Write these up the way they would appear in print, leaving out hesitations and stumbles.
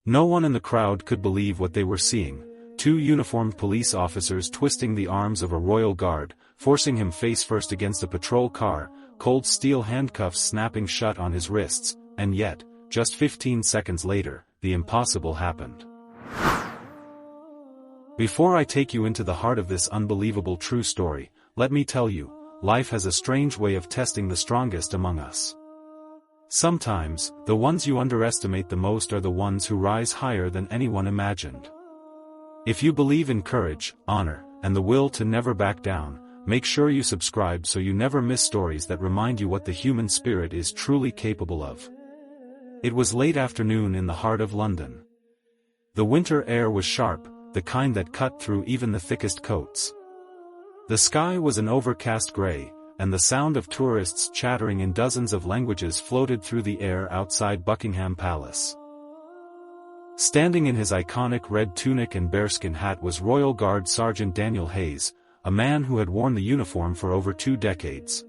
No one in the crowd could believe what they were seeing: two uniformed police officers twisting the arms of a royal guard, forcing him face first against a patrol car, cold steel handcuffs snapping shut on his wrists, and yet, just 15 seconds later, the impossible happened. Before I take you into the heart of this unbelievable true story, let me tell you, life has a strange way of testing the strongest among us. Sometimes, the ones you underestimate the most are the ones who rise higher than anyone imagined. If you believe in courage, honor, and the will to never back down, make sure you subscribe so you never miss stories that remind you what the human spirit is truly capable of. It was late afternoon in the heart of London. The winter air was sharp, the kind that cut through even the thickest coats. The sky was an overcast gray, and the sound of tourists chattering in dozens of languages floated through the air outside Buckingham Palace. Standing in his iconic red tunic and bearskin hat was Royal Guard Sergeant Daniel Hayes, a man who had worn the uniform for over 2 decades.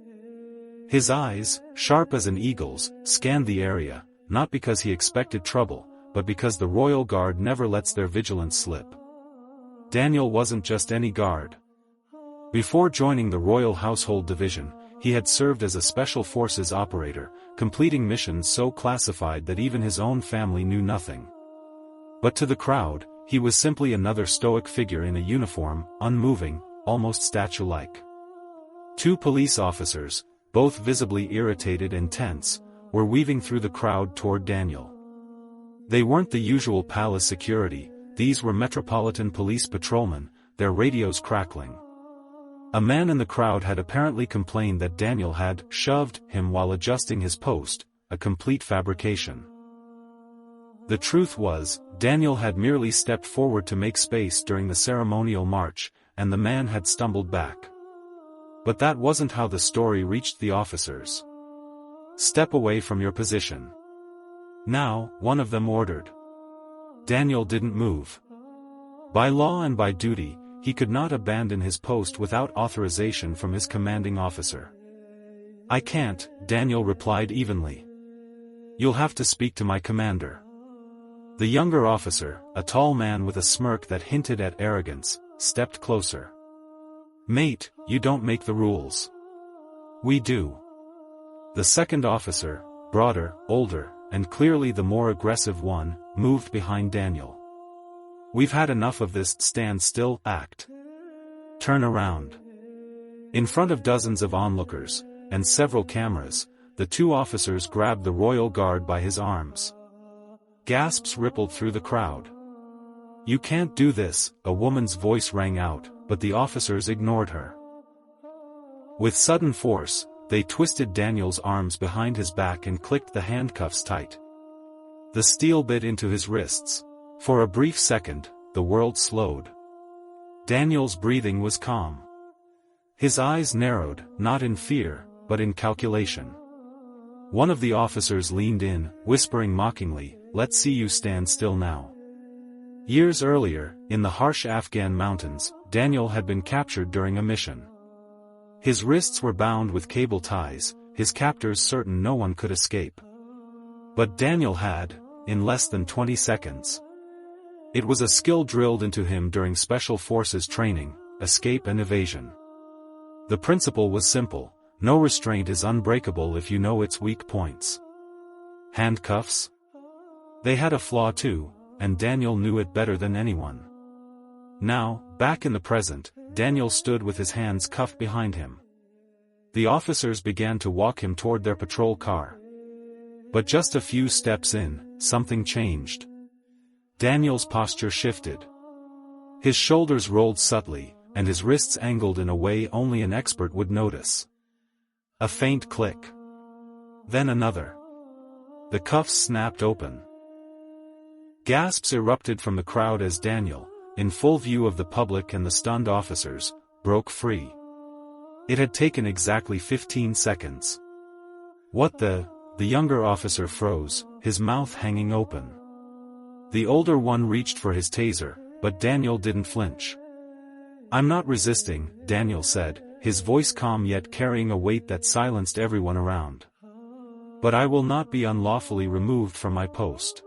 His eyes, sharp as an eagle's, scanned the area, not because he expected trouble, but because the Royal Guard never lets their vigilance slip. Daniel wasn't just any guard. Before joining the Royal Household Division, he had served as a Special Forces operator, completing missions so classified that even his own family knew nothing. But to the crowd, he was simply another stoic figure in a uniform, unmoving, almost statue-like. 2 police officers, both visibly irritated and tense, were weaving through the crowd toward Daniel. They weren't the usual palace security, these were Metropolitan Police patrolmen, their radios crackling. A man in the crowd had apparently complained that Daniel had shoved him while adjusting his post, a complete fabrication. The truth was, Daniel had merely stepped forward to make space during the ceremonial march, and the man had stumbled back. But that wasn't how the story reached the officers. "Step away from your position now," one of them ordered. Daniel didn't move. By law and by duty, he could not abandon his post without authorization from his commanding officer. "I can't," Daniel replied evenly. "You'll have to speak to my commander." The younger officer, a tall man with a smirk that hinted at arrogance, stepped closer. "Mate, you don't make the rules. We do." The second officer, broader, older, and clearly the more aggressive one, moved behind Daniel. "We've had enough of this stand still act. Turn around." In front of dozens of onlookers, and several cameras, the 2 officers grabbed the Royal Guard by his arms. Gasps rippled through the crowd. "You can't do this," a woman's voice rang out, but the officers ignored her. With sudden force, they twisted Daniel's arms behind his back and clicked the handcuffs tight. The steel bit into his wrists. For a brief second, the world slowed. Daniel's breathing was calm. His eyes narrowed, not in fear, but in calculation. One of the officers leaned in, whispering mockingly, "Let's see you stand still now." Years earlier, in the harsh Afghan mountains, Daniel had been captured during a mission. His wrists were bound with cable ties, his captors certain no one could escape. But Daniel had, in less than 20 seconds. It was a skill drilled into him during Special Forces training: escape and evasion. The principle was simple: no restraint is unbreakable if you know its weak points. Handcuffs? They had a flaw too, and Daniel knew it better than anyone. Now, back in the present, Daniel stood with his hands cuffed behind him. The officers began to walk him toward their patrol car. But just a few steps in, something changed. Daniel's posture shifted. His shoulders rolled subtly, and his wrists angled in a way only an expert would notice. A faint click. Then another. The cuffs snapped open. Gasps erupted from the crowd as Daniel, in full view of the public and the stunned officers, broke free. It had taken exactly 15 seconds. "What the?" The younger officer froze, his mouth hanging open. The older one reached for his taser, but Daniel didn't flinch. "I'm not resisting," Daniel said, his voice calm yet carrying a weight that silenced everyone around. "But I will not be unlawfully removed from my post."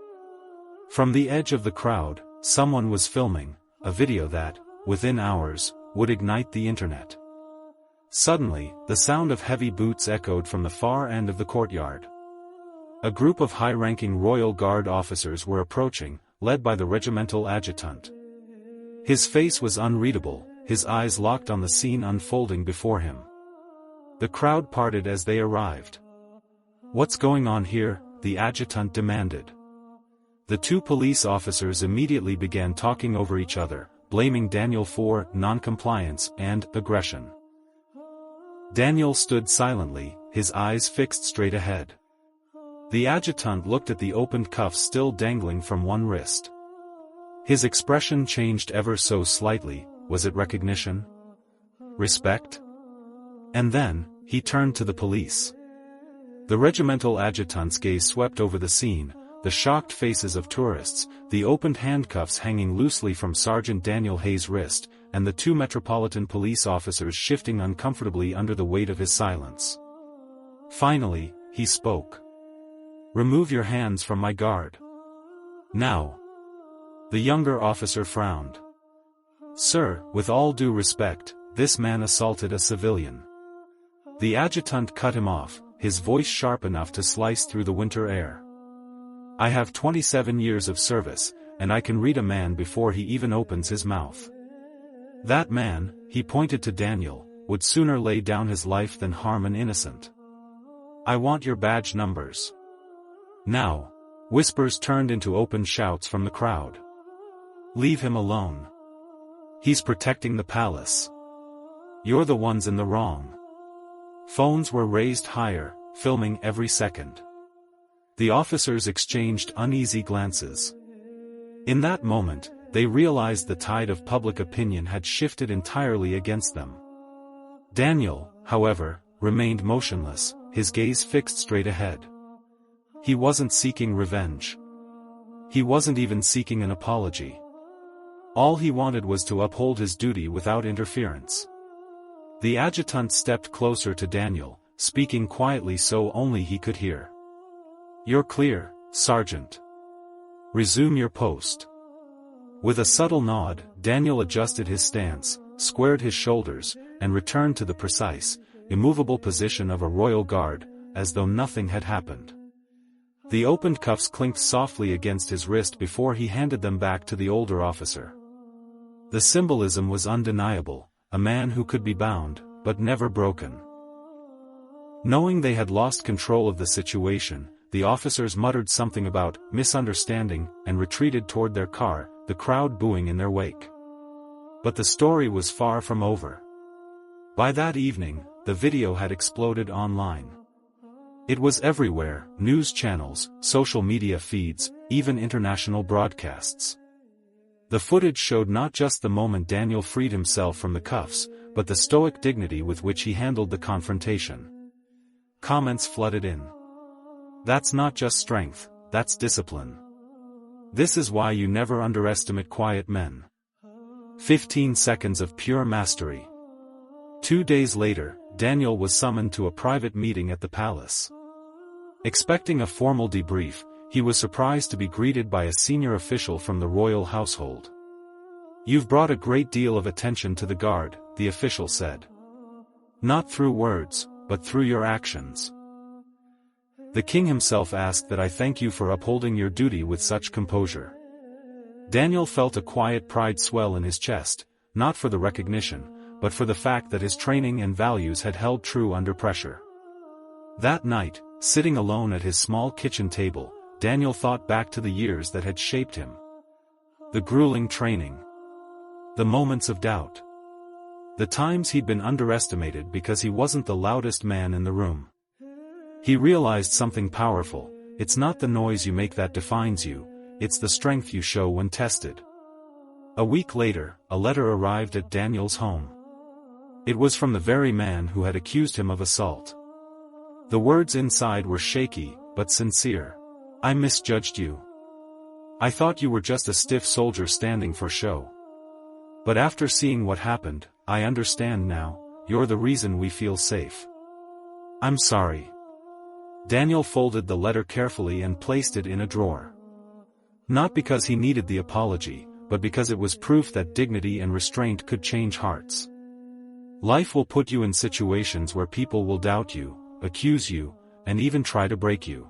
From the edge of the crowd, someone was filming a video that, within hours, would ignite the internet. Suddenly, the sound of heavy boots echoed from the far end of the courtyard. A group of high-ranking Royal Guard officers were approaching, led by the regimental adjutant. His face was unreadable, his eyes locked on the scene unfolding before him. The crowd parted as they arrived. "What's going on here?" the adjutant demanded. The two police officers immediately began talking over each other, blaming Daniel for non-compliance and aggression. Daniel stood silently, his eyes fixed straight ahead. The adjutant looked at the opened cuffs still dangling from one wrist. His expression changed ever so slightly. Was it recognition? Respect? And then, he turned to the police. The regimental adjutant's gaze swept over the scene, the shocked faces of tourists, the opened handcuffs hanging loosely from Sergeant Daniel Hayes' wrist, and the two Metropolitan Police officers shifting uncomfortably under the weight of his silence. Finally, he spoke. "Remove your hands from my guard. Now." The younger officer frowned. "Sir, with all due respect, this man assaulted a civilian." The adjutant cut him off, his voice sharp enough to slice through the winter air. "I have 27 years of service, and I can read a man before he even opens his mouth. That man," he pointed to Daniel, "would sooner lay down his life than harm an innocent. I want your badge numbers." "Now." Whispers turned into open shouts from the crowd. "Leave him alone. He's protecting the palace. You're the ones in the wrong." Phones were raised higher, filming every second. The officers exchanged uneasy glances. In that moment, they realized the tide of public opinion had shifted entirely against them. Daniel, however, remained motionless, his gaze fixed straight ahead. He wasn't seeking revenge. He wasn't even seeking an apology. All he wanted was to uphold his duty without interference. The adjutant stepped closer to Daniel, speaking quietly so only he could hear. "You're clear, Sergeant. Resume your post." With a subtle nod, Daniel adjusted his stance, squared his shoulders, and returned to the precise, immovable position of a royal guard, as though nothing had happened. The opened cuffs clinked softly against his wrist before he handed them back to the older officer. The symbolism was undeniable, a man who could be bound, but never broken. Knowing they had lost control of the situation, the officers muttered something about misunderstanding and retreated toward their car, the crowd booing in their wake. But the story was far from over. By that evening, the video had exploded online. It was everywhere: news channels, social media feeds, even international broadcasts. The footage showed not just the moment Daniel freed himself from the cuffs, but the stoic dignity with which he handled the confrontation. Comments flooded in. "That's not just strength, that's discipline. This is why you never underestimate quiet men." 15 seconds of pure mastery. 2 days later, Daniel was summoned to a private meeting at the palace. Expecting a formal debrief, he was surprised to be greeted by a senior official from the royal household. "You've brought a great deal of attention to the guard," the official said. "Not through words, but through your actions. The king himself asked that I thank you for upholding your duty with such composure." Daniel felt a quiet pride swell in his chest, not for the recognition, but for the fact that his training and values had held true under pressure. That night, sitting alone at his small kitchen table, Daniel thought back to the years that had shaped him. The grueling training. The moments of doubt. The times he'd been underestimated because he wasn't the loudest man in the room. He realized something powerful: it's not the noise you make that defines you, it's the strength you show when tested. A week later, a letter arrived at Daniel's home. It was from the very man who had accused him of assault. The words inside were shaky, but sincere. "I misjudged you. I thought you were just a stiff soldier standing for show. But after seeing what happened, I understand now, you're the reason we feel safe. I'm sorry." Daniel folded the letter carefully and placed it in a drawer. Not because he needed the apology, but because it was proof that dignity and restraint could change hearts. Life will put you in situations where people will doubt you, accuse you, and even try to break you.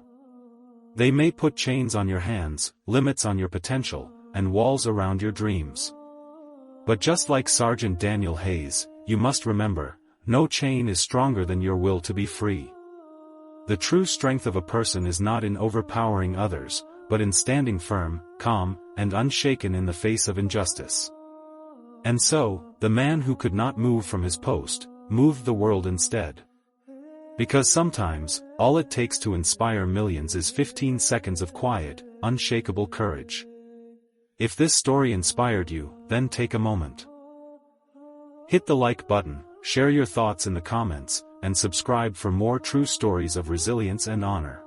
They may put chains on your hands, limits on your potential, and walls around your dreams. But just like Sergeant Daniel Hayes, you must remember, no chain is stronger than your will to be free. The true strength of a person is not in overpowering others, but in standing firm, calm, and unshaken in the face of injustice. And so, the man who could not move from his post, moved the world instead. Because sometimes, all it takes to inspire millions is 15 seconds of quiet, unshakable courage. If this story inspired you, then take a moment. Hit the like button, share your thoughts in the comments, and subscribe for more true stories of resilience and honor.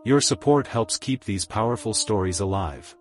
Your support helps keep these powerful stories alive.